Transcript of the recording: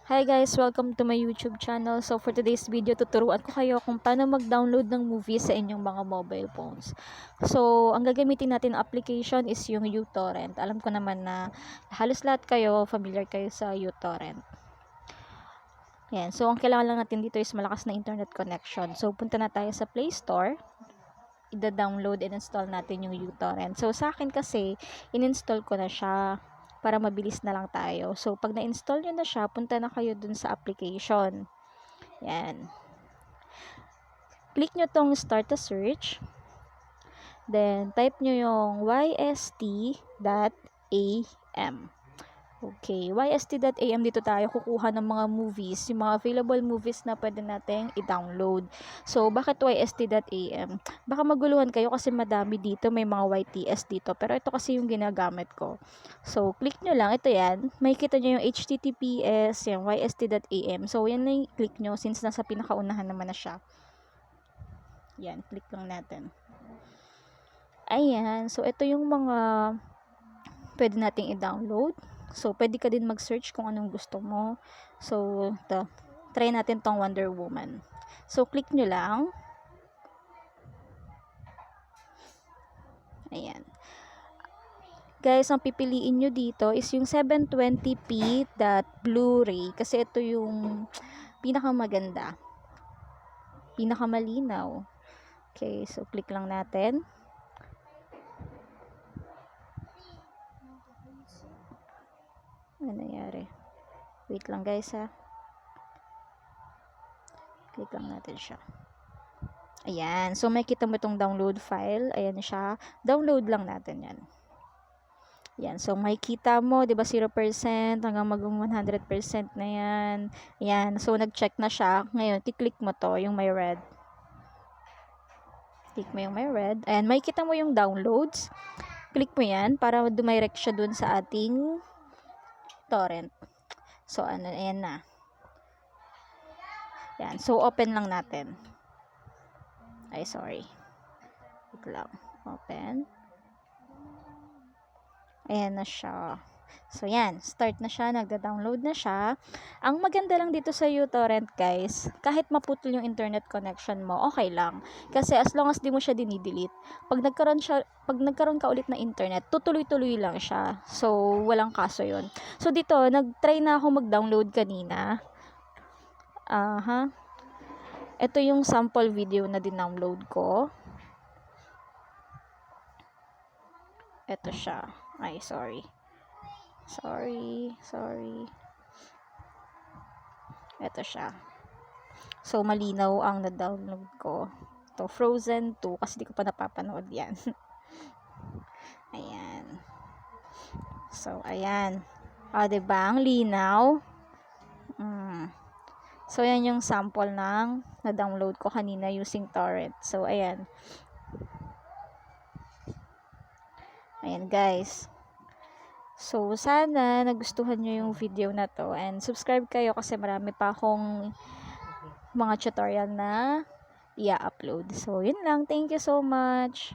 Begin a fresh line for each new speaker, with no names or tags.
Hi guys, welcome to my YouTube channel. So for today's video, tuturuan ko kayo kung paano mag-download ng movies sa inyong mga mobile phones. So, ang gagamitin natin na application is yung uTorrent. Alam ko naman na halos lahat kayo familiar kayo sa uTorrent. Yan. So, ang kailangan lang natin dito is malakas na internet connection. So, punta na tayo sa Play Store. I-download and install natin yung uTorrent. So, sa akin kasi, in-install ko na siya para mabilis na lang tayo. So, pag na-install nyo na siya, punta na kayo dun sa application. Yan. Click nyo tong start a search. Then, type nyo yung yst.am. Okay, yst.am, dito tayo kukuha ng mga movies, yung mga available movies na pwede nating i-download. So, bakit yst.am? Baka maguluhan kayo kasi madami dito, may mga YTS dito, pero ito kasi yung ginagamit ko. So, click nyo lang, ito yan, makikita nyo yung HTTPS, yung yst.am. So, yan na yung click nyo since nasa pinakaunahan naman na siya. Yan, click lang natin. Ayan, so ito yung mga pwede nating i-download. So, pwede ka din mag-search kung anong gusto mo. So, ito. Try natin tong Wonder Woman. So, click nyo lang. Ayan. Guys, ang pipiliin nyo dito is yung 720p Blu-ray. Kasi ito yung pinakamaganda. Pinakamalinaw. Okay, so click lang natin. Ano nangyari? Wait lang guys ha. Click lang natin siya. Ayan. So, makikita mo itong download file. Ayan siya. Download lang natin yan. Yan. So, makikita mo, di ba 0% hanggang mag 100% na yan. Yan. So, nag-check na siya. Ngayon, kiklik mo to, yung may red. Click mo yung may red. Ayan. Makikita mo yung downloads. Click mo yan para dumirect siya dun sa ating torrent. So, ano, ayan na. Yan. So, open lang natin. Ay, sorry. Wait lang. Open. Ayan na siya. So, yan. Start na siya. Nagda-download na siya. Ang maganda lang dito sa uTorrent, guys, kahit maputol yung internet connection mo, okay lang. Kasi as long as di mo siya dinidelete, pag nagkaroon ka ulit na internet, tutuloy-tuloy lang siya. So, walang kaso yun. So, dito, nag-try na ako mag-download kanina. Ito yung sample video na din-download ko. Ito siya. Ay, sorry. Ito siya. So, malinaw ang na-download ko. Ito, Frozen 2. Kasi di ko pa napapanood yan. Ayan. So, ayan. Diba? Ang linaw. So, yan yung sample ng na-download ko kanina using torrent. So, ayan. Ayan, guys. So, sana nagustuhan nyo yung video na to. And subscribe kayo kasi marami pa akong mga tutorial na i-upload. So, yun lang. Thank you so much.